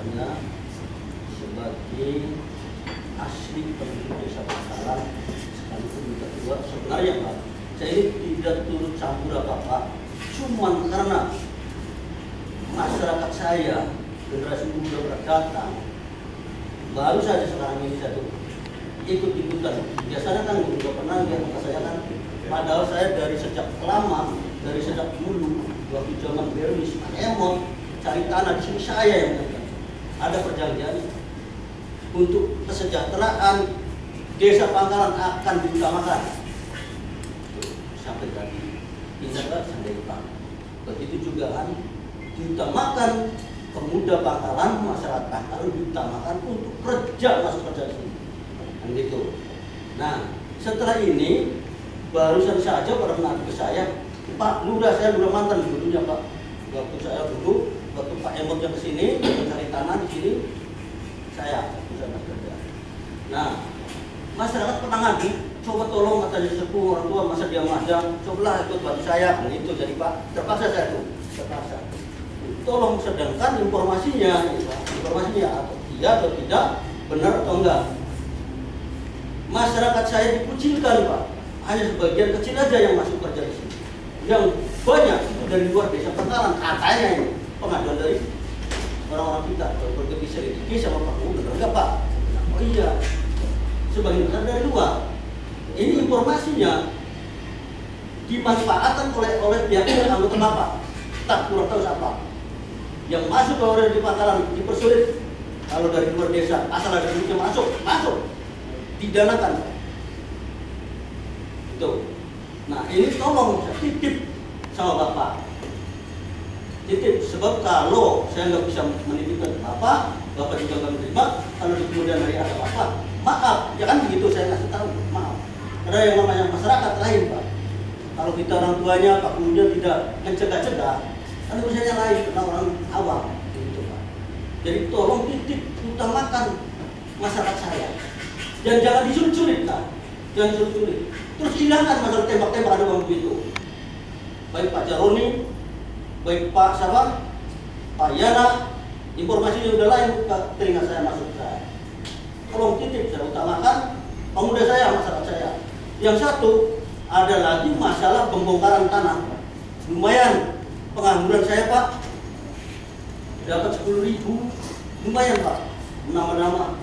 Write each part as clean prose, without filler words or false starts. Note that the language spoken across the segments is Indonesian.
saya sebagai asli penduduk desa Pangkalan sekalipun ketua. Sebenarnya Pak, saya ini tidak turut campur apa-apa, cuman karena masyarakat saya, generasi muda datang, baru saja sekarang ini saya tuh ikut-ikutan. Biasanya kan nggak pernah lihat maka saya kan, padahal saya dari sejak lama, dari sejak dulu waktu zaman Bermis, Emot, cari tanah di sini saya yang mengajar. Ada perjanjian untuk kesejahteraan desa Pangkalan akan diutamakan. Sampai tadi pindah ke Sandaipan. Begitu juga kan diutamakan pemuda Pangkalan, masyarakat Pangkalan diutamakan untuk kerja, masuk kerja di sini. Kan gitu. Nah, setelah ini barusan saja pada menantu ke saya, Pak Lurah, saya Lurah mantan dulunya Pak. Waktu saya dulu, waktu Pak Emot yang kesini mencari tanah di sini, saya bisa kerja. Nah, masyarakat pernah ngadu, coba tolong katanya sepuh orang tua, masa dia majang, cobalah ikut bantu saya, kan itu. Jadi Pak, terpaksa saya tuh, terpaksa. Tolong sedangkan informasinya atau iya atau tidak, benar atau enggak. Masyarakat saya dikucilkan Pak, hanya sebagian kecil aja yang masuk kerja di sini. Yang banyak itu dari luar desa Pangkalan, katanya ini pengaduan dari orang-orang kita. Kalau pergi selidiki sama Pak benar enggak Pak? Oh iya, sebagian besar dari luar. Ini informasinya dimanfaatkan oleh pihak yang anggota Bapak. Tak kurang tahu siapa. Yang masuk ke orang di Pangkalan dipersulit. Kalau dari luar desa, asal ada duitnya masuk, didanakan. Itu. Nah ini tolong saya titip sama Bapak. Titip, sebab kalau saya nggak bisa menitipkan Bapak juga nggak menerima. Kalau di kemudian hari ada Bapak, maaf, ya kan begitu saya kasih tahu, maaf. Karena yang namanya masyarakat lain Pak. Kalau kita orang tuanya, Pak gurunya tidak mencegah-cegah, kan urusannya lain, karena orang awam, gitu Pak. Jadi tolong titip, utamakan masyarakat saya. Dan jangan disulit-sulit Pak, jangan disulit-sulit. Terus hilangkan masalah tembak-tembak ada bang begitu. Baik Pak Jaroni, baik Pak Sarwan, Pak Yana, informasinya udah lain ke telinga saya, masuk ke saya. Tolong titip, saya utamakan pemuda saya, masyarakat saya. Yang satu, ada lagi masalah pembongkaran tanah. Lumayan pengangguran saya Pak, dapat 10.000, lumayan Pak. Nama-nama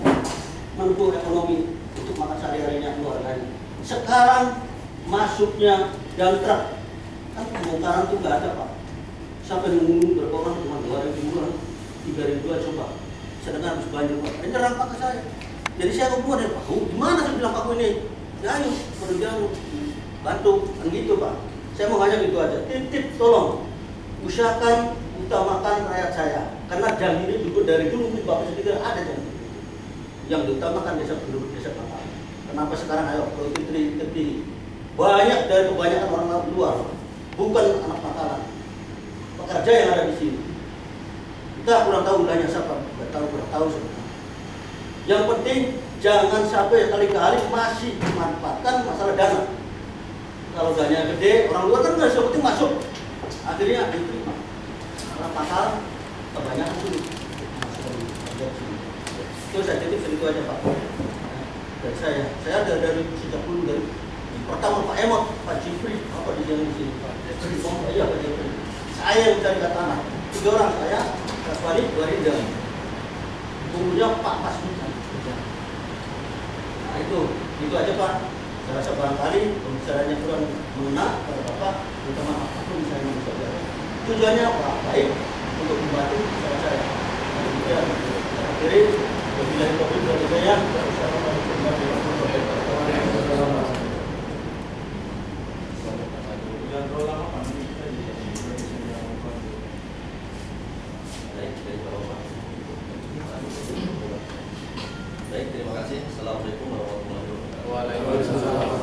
menurut ekonomi untuk makan sehari-harinya keluarganya. Sekarang masuknya dan truk, kan pembongkaran itu nggak ada Pak. Sampai nunggu berapa orang, cuma 2.000, 3.000 coba. Sedangkan harus banyak Pak. Ini nyerang Pak ke saya. Jadi saya ngomong ya Pak, gimana saya bilang Pak ini? Ya ayo, berjalan, bantu, kan gitu Pak. Saya mau hanya gitu aja. Titip tolong, usahakan utamakan rakyat saya. Karena jam ini juga dari dulu Bapak sendiri ada jam ini. Yang diutamakan desa penduduk desa Pangkalan. Kenapa sekarang ayo kalau itu banyak dari kebanyakan orang luar, bukan anak Pangkalan, pekerja yang ada di sini. Kita kurang tahu wilayahnya siapa, kurang tahu sebenarnya. Yang penting jangan sampai kali-kali masih dimanfaatkan masalah dana. Kalau dananya gede, orang luar kan nggak seperti masuk, akhirnya diterima. Karena Pangkalan kebanyakan sulit. Itu saya titip segitu aja Pak. Dan saya ada dari sejak dulu dari pertama Pak Emot, Pak Jifri, apa di sini Pak Jifri, iya Pak Jifri. Saya yang mencari tanah, 3 orang saya, Kaswani, 2 Rinda. Kemudian Pak Pasmita. Nah itu aja Pak. Saya rasa barangkali pembicaraannya kurang mengena pada Bapak, terutama apapun misalnya bisa bicara. Tujuannya apa? Baik untuk membantu usaha saya. Kemudian akhirnya dari Covid dari saya, Baik, terima kasih. Assalamualaikum warahmatullahi wabarakatuh. Waalaikumsalam.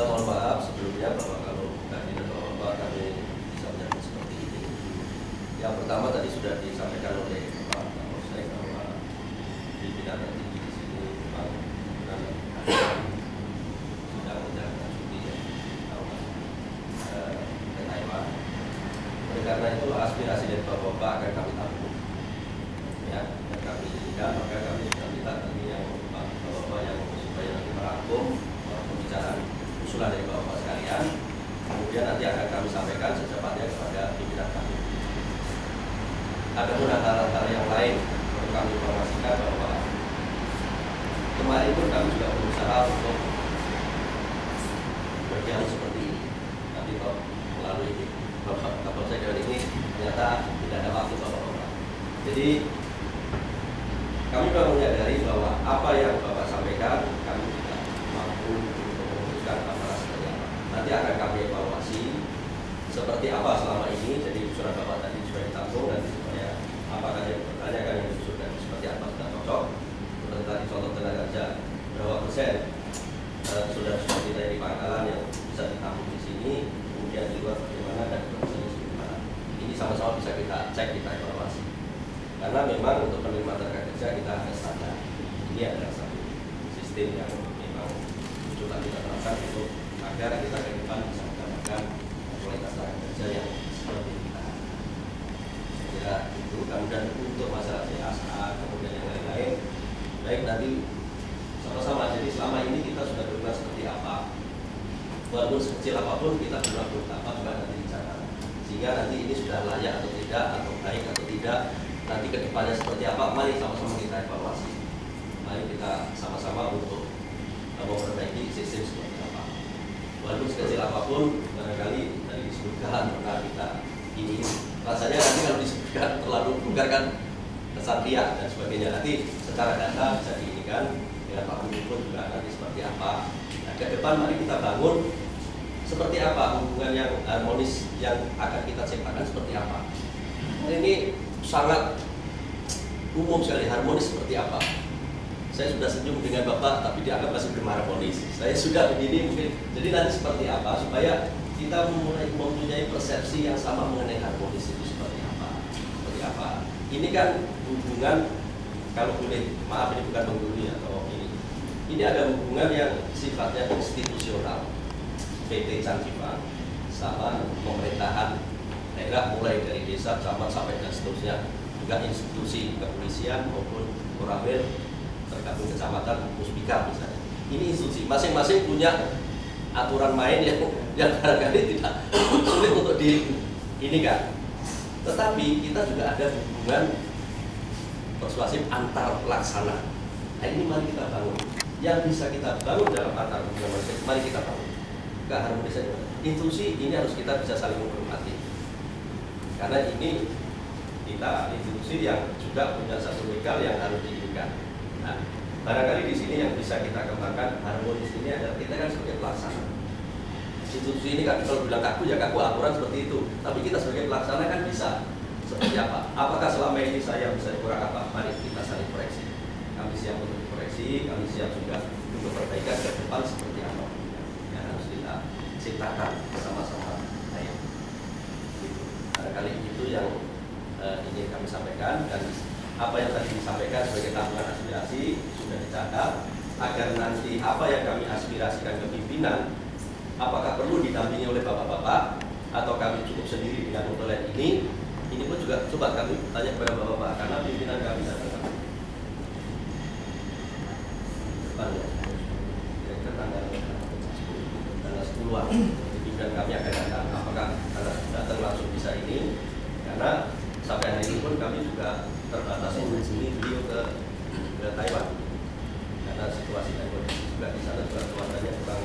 Mohon maaf sebelumnya bahwa kalau tadi Bapak kami bisa menyampaikan seperti ini. Yang pertama tadi sudah disampaikan oleh Pak Kapolsek bahwa pimpinan tertinggi di sini Pak sudah menjalankan cuti ya ke Taiwan. Oleh karena itu aspirasi dari Bapak akan kami tampung. Ya, banyak yang kami inginkan, maka kami sudah minta tadi yang Bapak yang supaya nanti merangkum pembicaraan usulan dari Bapak sekalian, kemudian nanti akan kami sampaikan secepatnya kepada pimpinan kami. Ada pun hal-hal yang lain perlu kami informasikan bahwa kemarin pun kami juga berusaha untuk berjalan seperti ini. Tapi kalau melalui Bapak Kapolsek ini ternyata tidak ada waktu Bapak-Bapak. Jadi kami baru menyadari bahwa apa yang Bapak sampaikan kami tidak mampu untuk memutuskan apa seperti apa. Nanti akan kami evaluasi seperti apa selama ini. Jadi surat Bapak tadi sudah ditampung dan supaya apakah yang dipertanyakan yang disusun seperti apa sudah cocok. Seperti tadi contoh tenaga kerja berapa persen sudah kita di pangkalan yang bisa ditampung di sini, kemudian di luar bagaimana dan prosesnya bagaimana. Ini sama-sama bisa kita cek, kita evaluasi. Karena memang untuk penerima tenaga kerja kita ada standar. Ini adalah satu sistem yang memang coba kita terapkan untuk agar kita ke depan bisa mendapatkan kualitas tenaga kerja yang seperti kita. Ya itu. Kemudian untuk masalah CSA kemudian yang lain-lain, baik nanti sama-sama. Jadi selama ini kita sudah berbuat seperti apa, walaupun sekecil apapun kita berbuat apa juga nanti dicatat, sehingga nanti ini sudah layak atau tidak, atau baik atau tidak, nanti kedepannya seperti apa. Mari sama-sama kita evaluasi, mari kita sama-sama untuk memperbaiki sistem seperti apa. Walaupun sekecil apapun, barangkali dari disebutkan pernah kita ini rasanya nanti kalau disebutkan terlalu vulgar kan kesan riak dan sebagainya. Nanti secara data bisa diinikan dengan Pak Menteri pun juga nanti seperti apa. Nah, ke depan mari kita bangun seperti apa hubungan yang harmonis yang akan kita ciptakan seperti apa. Ini sangat umum sekali, harmonis seperti apa. Saya sudah senyum dengan Bapak tapi dianggap masih belum harmonis. Saya sudah begini mungkin. Jadi nanti seperti apa supaya kita mulai mempunyai persepsi yang sama mengenai harmonis itu seperti apa. Seperti apa. Ini kan hubungan, kalau boleh, maaf ini bukan menggurui atau ini ada hubungan yang sifatnya institusional. PT Cangcipa sama pemerintahan daerah mulai dari desa, camat sampai dan seterusnya, juga institusi kepolisian maupun Koramil tergabung kecamatan Puspika misalnya. Ini institusi masing-masing punya aturan main yang barangkali tidak sulit untuk ini kan. Tetapi kita juga ada hubungan persuasif antar pelaksana. Nah ini mari kita bangun. Yang bisa kita bangun dalam antar hubungan manusia, mari kita bangun. Keharmonisan institusi ini harus kita bisa saling menghormati. Karena ini kita institusi yang juga punya satu legal yang harus diinginkan. Nah, barangkali di sini yang bisa kita kembangkan harmonis ini adalah kita kan sebagai pelaksana. Institusi ini kan kalau bilang kaku ya kaku, aturan seperti itu. Tapi kita sebagai pelaksana kan bisa seperti apa? Apakah selama ini saya bisa kurang apa? Mari kita saling koreksi. Kami siap untuk koreksi, kami siap juga untuk perbaikan ke depan seperti apa yang harus kita ciptakan bersama-sama. Barangkali itu yang ingin kami sampaikan, dan apa yang tadi disampaikan sebagai tambahan aspirasi sudah dicatat agar nanti apa yang kami aspirasikan ke pimpinan, apakah perlu didampingi oleh bapak-bapak atau kami cukup sendiri dengan online ini pun juga coba kami tanya kepada bapak-bapak karena pimpinan kami datang depan ya, kira-kira tanggal 10-an pimpinan kami akan datang, apakah datang langsung bisa ini, karena sampai hari ini pun kami juga terbatas untuk sini beliau ke Taiwan karena situasi dan kondisi juga di sana juga cuacanya kurang.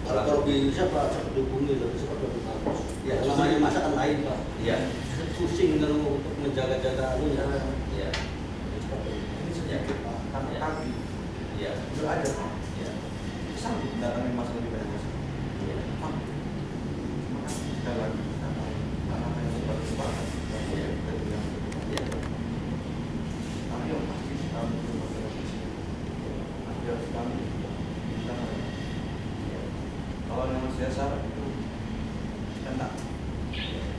Kalau bisa Pak, saya dihubungi loh, seperti itu bagus. Ya, namanya masakan lain Pak. Iya. Pusing kalau untuk menjaga-jaga anunya. Iya. Ini sedikit Pak, karena kaki. Iya. Itu ada Pak. Iya. Sanggup datangin masalah di banyak. Iya. Maka sekali lagi karena yang seperti Pak. Iya. Iya. Tapi yang pasti kami belum bergerak. Ada kami kita kalau memang CSR itu enak,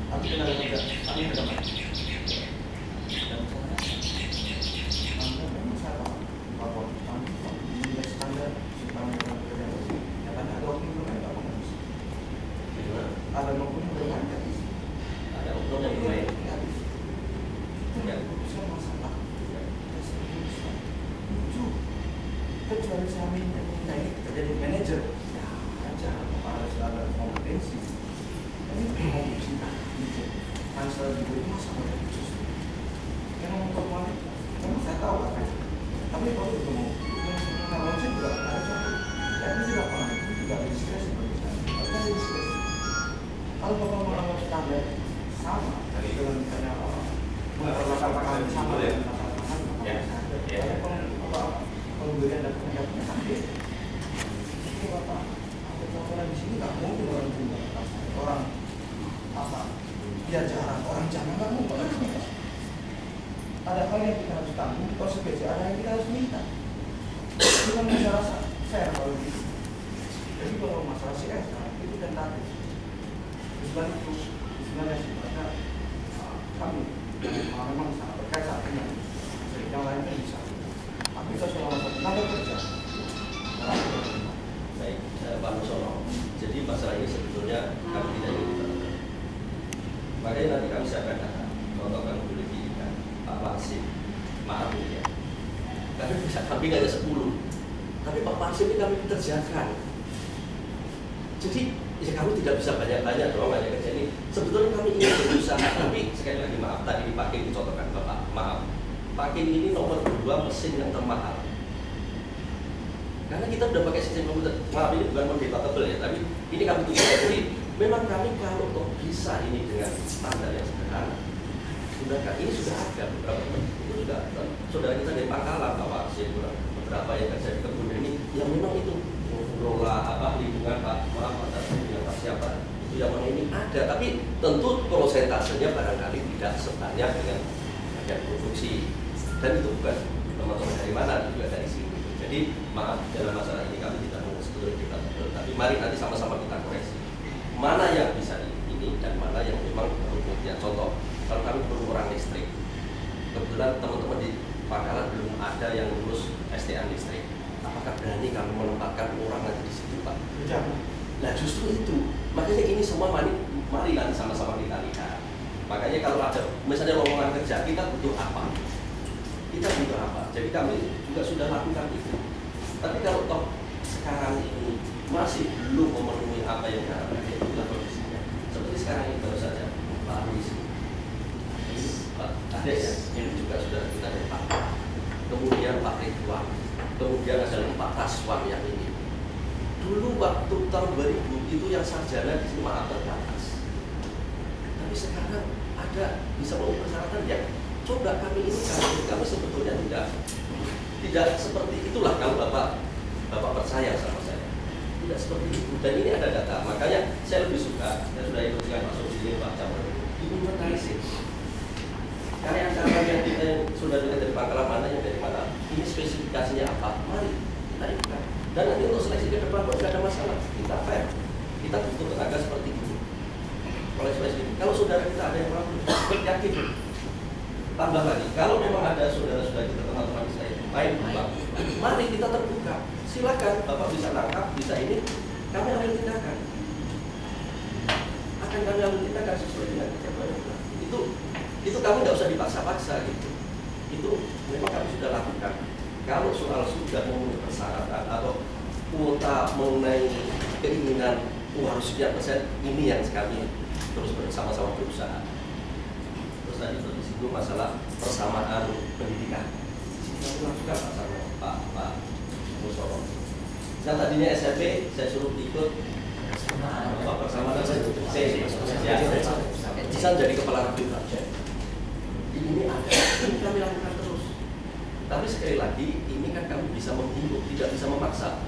tapi kita ada kerja, kami ada kerja. Dan saya memang saya bahwa kami nilai standar tentang kerja yang ada oknum yang tidak mengerti. Ada oknum yang tidak Ada oknum yang lain. ya. Itu yang saya masalah. lucu. Kecuali saya minta ini kita jadi manajer, ya aja harus ada kompetensi. Tapi mau cinta, transfer juga itu masalah khusus. Yang untuk wanita, memang saya tahu kan. Tapi kalau ketemu, kalau saya juga ada satu. Tapi juga orang itu juga diskresi bagi saya. Harusnya diskresi. Kalau bapak menganggap standar sama, dengan misalnya masalah sama dengan masalah kalau beliau ada punya sakit, ini bapak orang di sini nggak mungkin orang Sunda, orang apa? Dia jarang orang jangan nggak mungkin. Ada hal yang kita harus tanggung konsekuensi, ada yang kita harus minta. Kita bisa rasa fair kalau gitu. Jadi kalau masalah CS itu tentatif. Sebenarnya itu sebenarnya sifatnya kami memang sangat berkaca dengan yang lainnya bisa. Tapi kita selama tenaga kerja. Baik, Pak Musono. Jadi masalah ini sebetulnya kami tidak ingin kita. Makanya nanti kami siapkan data. Contoh kami boleh dirikan Pak Wasim, maaf ya. Kami bisa kami nggak ada 10. Tapi Pak Wasim ini kami kerjakan. Jadi ya kami tidak bisa banyak-banyak dong banyak kerja ini. Sebetulnya kami ingin berusaha, tapi sekali lagi maaf tadi dipakai dicontohkan Bapak. Maaf. Pakai ini nomor 2 mesin yang termahal. Karena kita sudah pakai sistem komputer. Maaf ini bukan debatable ya, tapi ini kami tunjukkan. Jadi memang kami kalau kok bisa ini dengan standar yang sederhana. Sudah ini sudah ada beberapa itu juga saudara kita dari Pangkalan bahwa beberapa yang kerja di kebun ini yang memang itu mengelola lingkungan Pak siapa itu yang mana ini ada, tapi tentu prosentasenya barangkali tidak sebanyak dengan bagian produksi, dan itu bukan teman-teman dari mana, juga dari sini. Jadi maaf dalam masalah ini kami tidak mau sebetulnya kita tapi mari nanti sama-sama kita koreksi mana yang bisa ini dan mana yang memang perlu. Ya contoh, kalau kami perlu orang listrik, kebetulan teman-teman di Pangkalan belum ada yang lulus STA listrik. Apakah berani kami menempatkan orang nanti di situ, Pak? Jangan. Nah justru itu, makanya ini semua mari nanti sama-sama kita lihat. Makanya kalau ada misalnya lowongan kerja, kita butuh apa? Kita butuh apa? Jadi kami juga sudah lakukan itu. Tapi kalau toh sekarang ini masih belum memenuhi apa yang diharapkan, itulah kondisinya. Seperti sekarang ini baru saja Pak Aris, Pak Ades ya, ini juga sudah kita dari Pak. Kemudian Pak Ridwan, kemudian ada Pak Taswan yang ini. Dulu waktu tahun 2000 itu yang sarjana di sini maaf terbatas. Tapi sekarang ada bisa memenuhi persyaratan ya. Coba kami ini kami sebetulnya tidak seperti itulah kalau Bapak percaya sama saya. Tidak seperti itu. Dan ini ada data. Makanya saya lebih suka, saya sudah ikut dengan Pak Sosili, Pak Jamur, diinventarisir. Karya-karya yang kita yang sudah dilihat dari Pangkalan mana yang dari mana, ini spesifikasinya apa? Mari kita ikutkan. Dan nanti untuk seleksi ke depan pun tidak ada masalah. Kita fair. Kita butuh tenaga seperti itu. Oleh seleksi. Kalau saudara kita ada yang mampu, yakin. Tambah lagi, kalau memang ada saudara-saudara kita teman-teman saya main Bapak, mari kita terbuka. Silakan Bapak bisa nangkap, bisa ini. Kami ambil tindakan. Akan kami ambil tindakan sesuai dengan ketentuan. Itu kami nggak usah dipaksa-paksa gitu. Itu memang kami sudah lakukan. Kalau soal sudah memenuhi persyaratan atau kuota mengenai keinginan harus sekian persen, ini yang kami terus bersama-sama berusaha. Terus tadi itu masalah persamaan pendidikan. Kita lakukan Pak Musono. Yang tadinya SMP saya suruh ikut persamaan saya bisa jadi kepala radio project. Ini ada, ini kami lakukan terus. Tapi sekali lagi, ini kan kami bisa menghimbau, tidak bisa memaksa.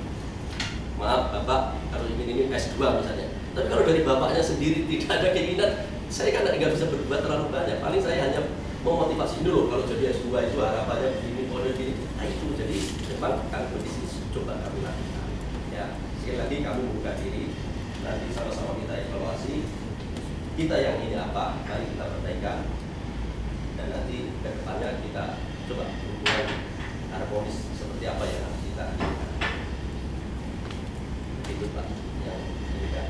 Maaf, Bapak harus ingin ini S2 misalnya. Tapi kalau dari Bapaknya sendiri tidak ada keinginan, saya kan nggak bisa berbuat terlalu banyak. Paling saya hanya memotivasi dulu kalau jadi S2 itu harapannya begini, begini. Nah itu, jadi memang kami kondisi coba kami lakukan. Ya, sekali lagi kami buka diri, nanti sama-sama kita evaluasi. Kita yang ini apa, mari kita perbaikan. Dan nanti ke depannya kita coba hubungan harmonis seperti apa yang harus kita lakukan. Itu Pak yang ini kan.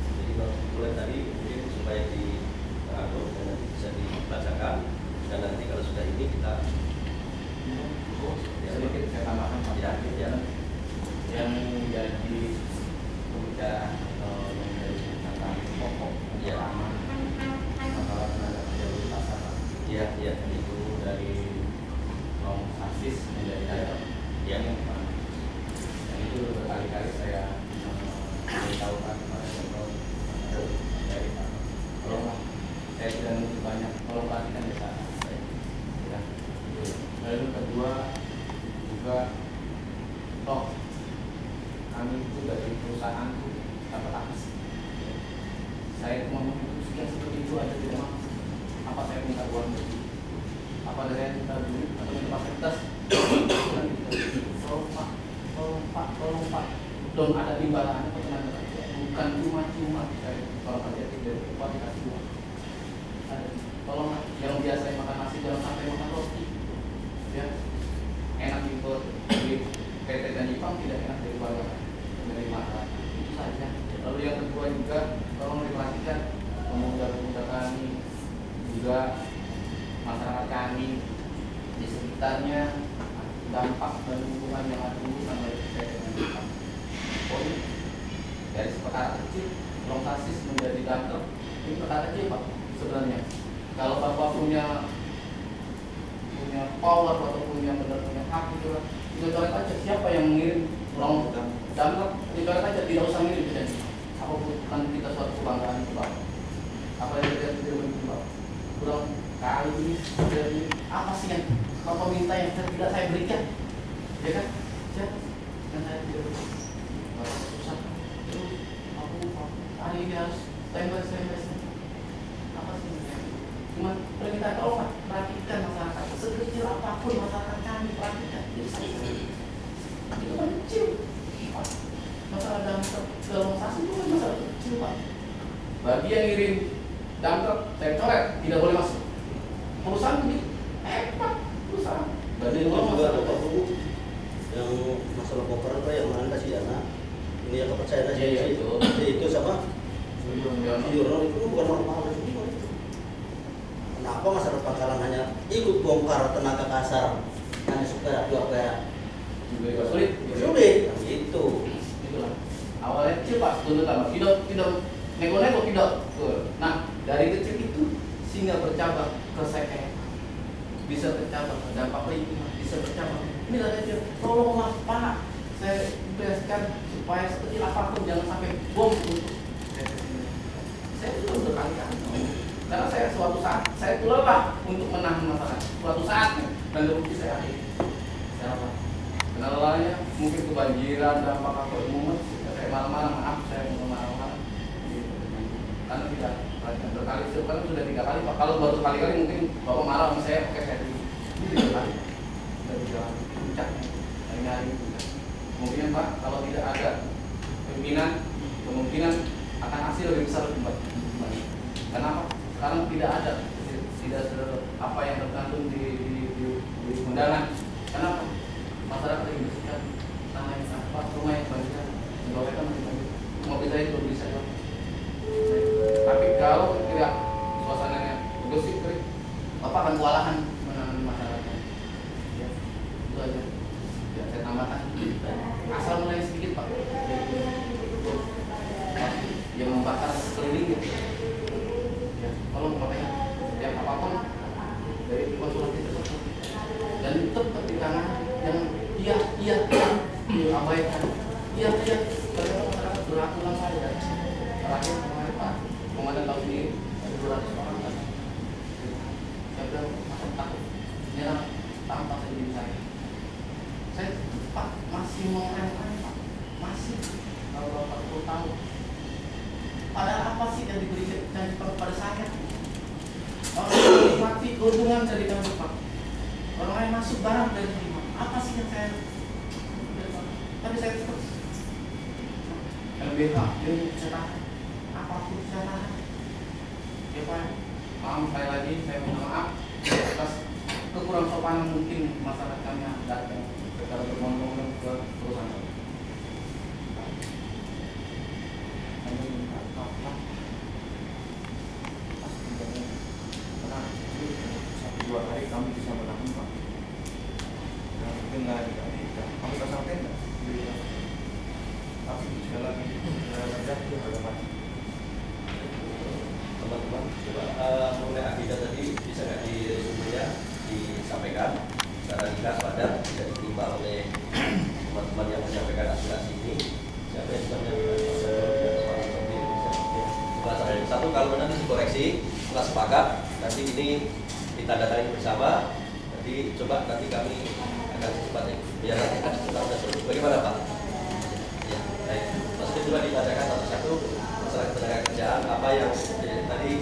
Jadi mulai tadi mungkin supaya diatur dan nanti bisa dibacakan, dan nanti kalau sudah ini kita Sedikit saya tambahkan Pak. Ya, ya. Yang menjadi pembicaraan atau yang menjadi tentang pokok pertama masalah tenaga kerja di pasar Pak. Ya, ya. Itu dari sasis menjadi daerah Ya. yang itu berkali-kali saya beritahukan kepada Kontrol dari Pak. Tolonglah, saya tidak menuntut banyak, tolong perhatikan desa saya. Ya. Lalu kedua juga toh kami itu dari perusahaan itu dapat apa sih? Saya ngomong itu sekian seperti itu aja tidak mau. Apa saya minta uang lebih? Apa saya minta duit atau minta fasilitas? Tolong Pak, tolong Pak, tolong Pak. Belum ada imbalan tenaga kerja. Bukan cuma-cuma saya kalau kerja tidak kuat dikasih uang. Tolong yang biasa makan nasi jangan sampai makan roti. Ya, enak impor di PT dan Jepang tidak enak dari warga dari mana itu saja. Lalu yang kedua juga tolong diperhatikan pemuda-pemuda kami juga masyarakat kami di sekitarnya dampak dan hubungan yang ada hubungan dari PT dan Jepang. Poin dari perkara kecil sasis menjadi dampak ini perkara kecil Pak sebenarnya. Kalau Bapak punya power atau punya benar punya hak gitu lah, itu coret aja siapa yang mengirim uang dampak dicoret aja, tidak usah ngirim jadi apapun kan kita suatu kebanggaan itu Pak. Apa yang kita tidak begitu Pak, kurang kali ini dari apa sih yang Bapak minta yang tidak saya berikan, ya kan? Ya, kan saya tidak berikan. Susah. Terus aku hari ini harus standby. Apa sih yang cuma permintaan tolong perhatikan masyarakat sekecil apapun masyarakat kami perhatikan. Jadi saya itu kan kecil Pak. Masalah dampak sasi itu kan masalah kecil Pak. Bagi yang ngirim dampak saya coret tidak boleh masuk. Perusahaan ini hebat perusahaan. Tadi itu juga ada Pak Bu yang masalah koper apa yang mana kasih anak ini yang kepercayaan Iya itu siapa? Yono itu bukan normal itu. Kenapa masyarakat Pangkalan hanya ikut bongkar tenaga kasar hanya supaya dua perak juga sulit itu itulah awalnya kecil Pak tuntutan tidak nego-nego tidak. Nah dari kecil itu sehingga bercabang ke saya bisa bercabang dampak lingkungan bisa bercabang ini dari kecil. Tolonglah Pak saya tugaskan supaya sekecil apapun jangan sampai bom untuk saya sudah berkali-kali karena saya suatu saat saya lelah untuk menahan masalah suatu saatnya dan terbukti saya akhiri. Kenapa? Karena lelahnya mungkin kebanjiran dampak atau umum saya malam-malam maaf saya mau marah-marah gitu. Karena tidak berkali sekarang sudah 3 kali Pak. Kalau baru kali-kali mungkin Bapak marah sama saya oke saya dulu ini 3 kali sudah berjalan puncaknya hari-hari kemungkinan Pak kalau tidak ada pimpinan kemungkinan akan hasil lebih besar kembali. Kenapa? Sekarang tidak ada apa yang tercantum di undangan. Kenapa? Masyarakat yang bersihkan tanah yang sampah, rumah yang banjir, mendoakan masih banjir. Mobil saya itu bisa jauh. Tapi kalau tidak suasananya bersih kering, Bapak akan kewalahan menangani masyarakat. Ya, itu aja. Ya, saya tambahkan. Asal mulai sedikit Pak. Yang membakar sekeliling gitu. Ya, tolong makanya setiap apapun dari konsultasi tersebut dan tetap pertimbangan yang iya diabaikan karena masyarakat berulang saja. Terakhir kemarin Pak komandan tahu sendiri ada 200 orang kan. Saya bilang masa takut nyerang tanpa saya diri saya Pak masih mau rem Pak masih kalau 40 tahun. Padahal apa sih yang diberikan kepada saya? Orang yang menikmati keuntungan dari Jepang. Orang lain masuk barang dari Jepang. Apa sih yang saya? Tapi saya terus. LBH, ini saya apapun saya. Ya Pak, maaf sekali lagi saya minta maaf atas kekurang sopanan mungkin masyarakat kami datang secara bermomen ke perusahaan. Karena 1-2 hari kami bisa menahan Pak. disampaikan secara ringkas padat bisa diterima oleh teman-teman yang menyampaikan aspirasi ini. Siapa yang bisa menyampaikan? Satu, kalau nanti dikoreksi setelah sepakat, nanti ini ditandatangani bersama. Jadi coba nanti kami akan secepatnya biar nanti kita sudah selesai. Bagaimana Pak? Ya, baik. Maksudnya coba dibacakan satu-satu masalah ketenaga kerjaan apa yang tadi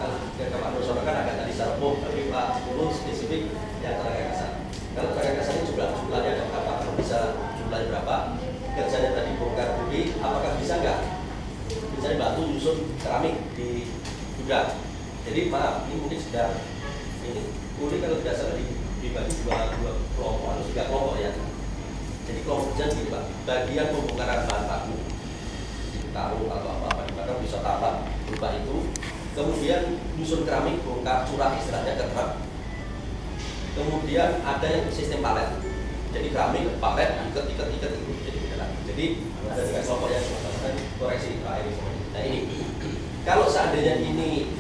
kalau Pak Nur kan akan tadi secara umum, tapi Pak Sepuluh spesifik yang tenaga kasar. Kalau tenaga kasar ini jumlahnya ada berapa? Kalau bisa jumlahnya berapa? Kerjanya tadi bongkar beli, apakah bisa nggak? Misalnya batu nyusun keramik di gudang. Jadi maaf, ini mungkin sedang ini kuli kalau tidak salah dibagi dua kelompok atau 3 kelompok ya. Jadi kelompok kerja begini Pak, bagian pembongkaran bahan baku, taruh atau apa-apa dibakar bisa tambah berupa itu. Kemudian nyusun keramik, bongkar curah istilahnya ke truk. Kemudian ada yang sistem palet. Jadi keramik palet ikat itu jadi beda. Jadi ada 3 kelompok yang koreksi Pak ini. Nah ini kalau seandainya ini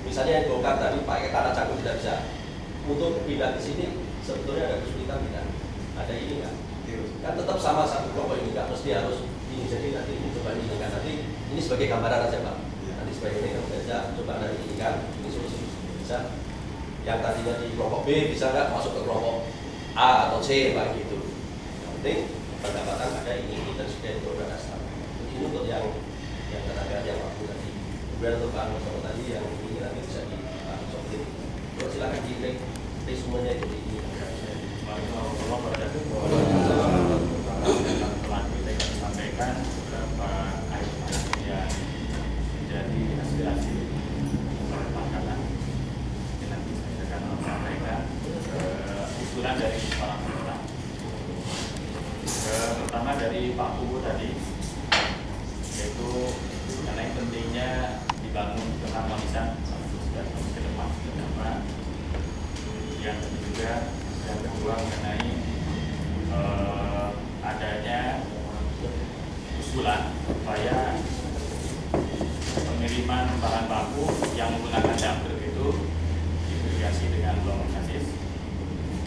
misalnya yang bongkar tadi pakai tanah cangkul tidak bisa, untuk pindah ke sini sebetulnya ada kesulitan tidak? Ada ini nggak? Kan tetap sama satu kelompok ini nggak mesti harus ini. Jadi nanti ini coba ini kan nanti ini sebagai gambaran aja Pak. Nanti sebagai ini kan saja coba dari ini kan ini solusi bisa. Yang tadinya di kelompok B bisa nggak masuk ke kelompok A atau C Pak gitu. Yang penting pendapatan ada ini dan sudah program dasar. Ini untuk yang tenaga yang waktu tadi. Kemudian untuk Pak Nur tadi yang ini nanti bisa di sopir. Terus silakan di semuanya itu ini. Telah kita sampaikan beberapa item yang menjadi aspirasi kesepakatan. Nanti saya akan sampaikan usulan dari para peserta. Pertama dari Pak Pugu tadi, yaitu mengenai pentingnya dibangun keharmonisan ke depan. Yang ketiga, yang kedua mengenai adanya usulan supaya pengiriman bahan baku yang menggunakan dumper itu diirigasi dengan gelombang sasis.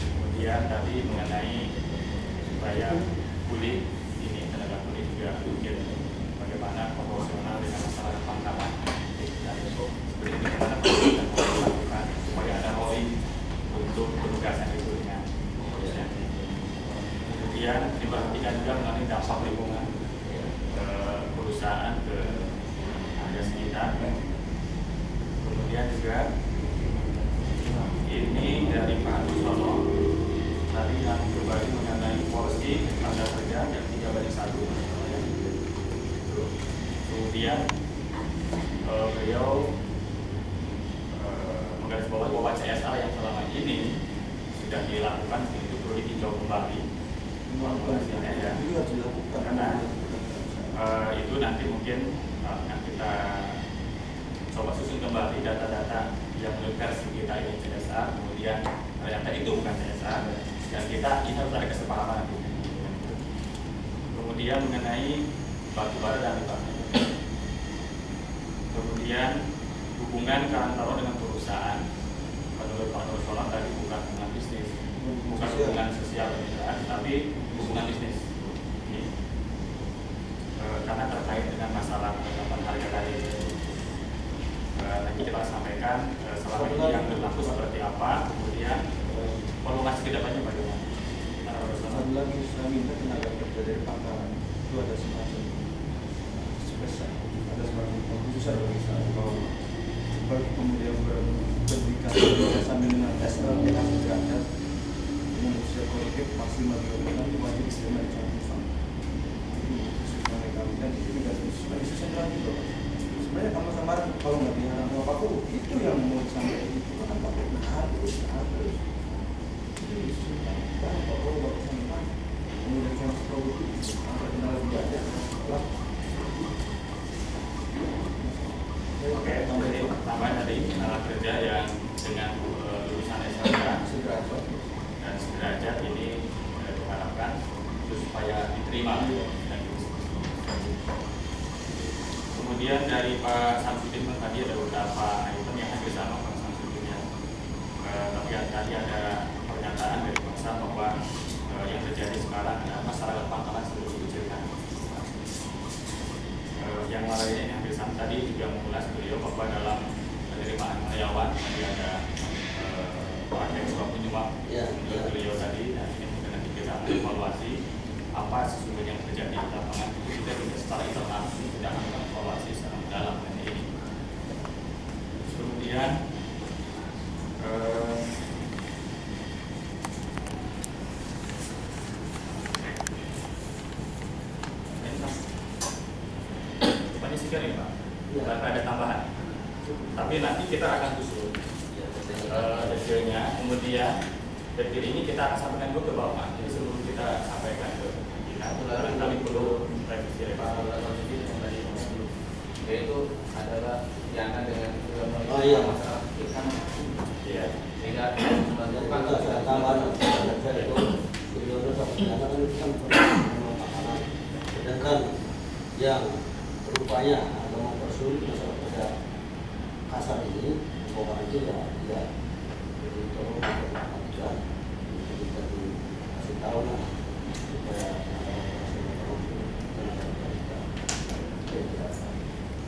Kemudian tadi mengenai supaya kuli ini tenaga kuli juga mungkin bagaimana proporsional dengan masalah pangkalan dan seperti bagaimana dilakukan supaya ada rolling untuk penugasan itu dengan kepolisian. Kemudian diperhatikan juga mengenai dampak lingkungan ke perusahaan, ke area sekitar. Kemudian juga ini dari Pak Nusono tadi yang berbagi mengenai porsi tenaga kerja yang 3/1. Kemudian beliau menggarisbawahi bahwa CSR yang selama ini sudah dilakukan itu perlu ditinjau kembali. Formulasinya ya, karena itu nanti mungkin akan kita coba susun kembali data-data yang menurut versi kita ini CSR, kemudian ternyata itu bukan CSR, dan kita ini harus ada kesepakaman nanti. Kemudian mengenai batubara dan limbah. Kemudian hubungan karantaro dengan perusahaan. Menurut Pak Nur Solam tadi bukan hubungan bisnis, bukan hubungan sosial perusahaan, tapi hubungan bisnis. Karena terkait dengan masalah penetapan harga tadi. Nanti kita sampaikan selama ini yang berlaku seperti apa, kemudian evaluasi ke depannya bagaimana. Satu lagi saya minta tenaga kerja dari pangkalan itu ada semacam spesial, ada semacam khususan bagi saya bahwa bagi kemudian berberikan sambil dengan SLTS derajat dengan usia kolektif maksimal 2 bulan wajib istimewa dicontohkan. Dan itu juga sebagai sesuatu juga. Sebenarnya sama-sama kalau nggak diharap sama Pak Guru, itu yang mau sampai itu kan Pak Guru harus itu disusulkan Pak Guru baru sampai kemudian yang produktif sampai kenal lebih aja lah. Oke, jadi pertama tadi kerja yang dengan lulusan SMK dan sederajat ini diharapkan supaya diterima dan kemudian dari Pak Samsudin tadi ada beberapa item yang hampir sama Pak Samsudin ya. Tapi tadi ada tadi juga mengulas beliau bahwa dalam penerimaan karyawan tadi ada pakai surat penyuap untuk beliau tadi, dan ini mungkin nanti kita evaluasi apa sesungguhnya yang terjadi di lapangan. Kita juga secara internal tidak akan evaluasi secara mendalam mengenai ini. Kemudian sekian ya Pak, tanpa ada tambahan. Tapi nanti kita akan susun detailnya, kemudian detail ini kita akan sampaikan dulu ke Bapak. Jadi sebelum kita sampaikan ke kita, kami perlu revisi yaitu adalah yang dengan masalah kan ya, sehingga tambahan sedangkan yang rupanya atau mempersulit masalah kerja kasar ini, bukan itu ya tidak. Jadi tolong diperhatikan, kita dikasih tahu lah supaya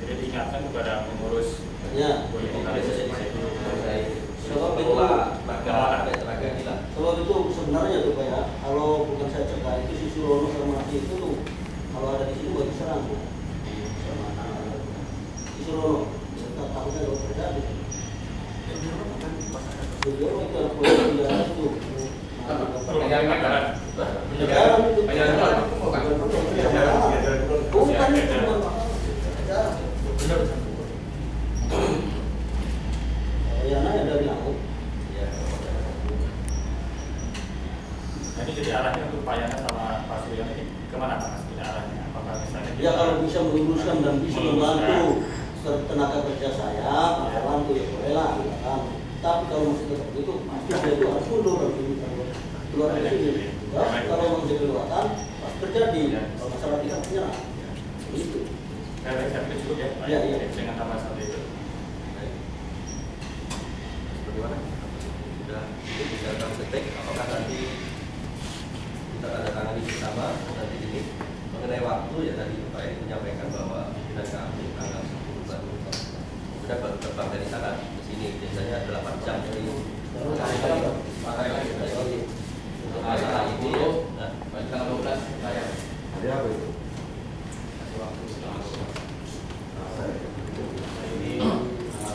jadi diingatkan kepada pengurus ya. Sebab itu sebenarnya tuh Pak ya, kalau bukan saya cegah itu si Surono sama Mati itu tuh kalau ada di sini buat diserang sama anak-anak si Surono, kita takutnya kalau terjadi. Beliau itu anak buah dia itu. Dari laut. Jadi arahnya untuk Pak Yana sama Pak Suryono ini kemana Pak Mas? Arahnya apakah misalnya? Ya kalau bisa meluruskan dan bisa membantu tenaga kerja saya, masalah itu ya boleh lah, kan. Tapi kalau masih tetap itu, pasti saya itu harus mundur keluar dari sini. Kalau masih kelewatan, pasti terjadi. Kalau masalah tidak menyerah, itu. Saya pikir cukup ya, Pak. Ya. Dengan tambah satu itu. Bagaimana? Sudah ini bisa kami detik apakah nanti kita ada tangani bersama nanti ini mengenai waktu ya tadi Pak Edi menyampaikan bahwa pimpinan kami tanggal 10 sudah baru terbang dari sana ke sini biasanya 8 jam dari untuk masalah ini ya. Nah, tanggal 12 saya Ada apa itu? kasih waktu ini tanggal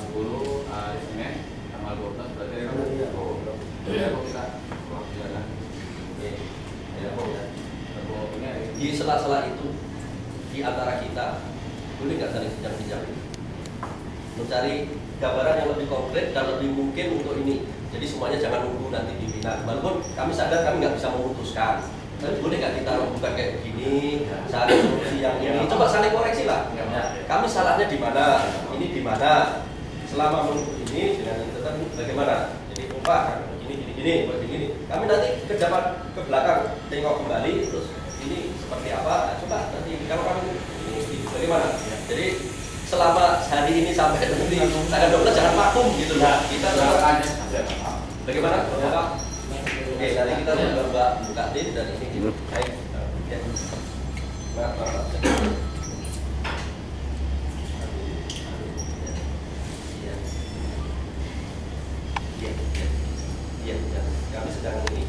10 hari Senin, tanggal 12 berarti ya kok kita jalan di sela-sela itu di antara kita boleh nggak saling pinjam-pinjam mencari gambaran yang lebih konkret dan lebih mungkin untuk ini. Jadi semuanya jangan nunggu nanti pimpinan. Walaupun kami sadar kami nggak bisa memutuskan. Tapi boleh nggak kita bukan kayak begini, cari solusi yang ini. Coba saling koreksi lah. Kami salahnya di mana, ini di mana. Selama menunggu ini dengan itu tadi bagaimana? Jadi Pak begini. Kami nanti ke depan ke belakang tengok kembali terus ini seperti apa? Coba nanti kalau kami ini bagaimana? Jadi selama hari ini sampai nanti tanggal 12 jangan vakum gitu loh. Kita bagaimana? Bapak? Oke, dari kita Mbak Bukatin dan ini gitu. Baik. Ya. Iya, kami sedang ini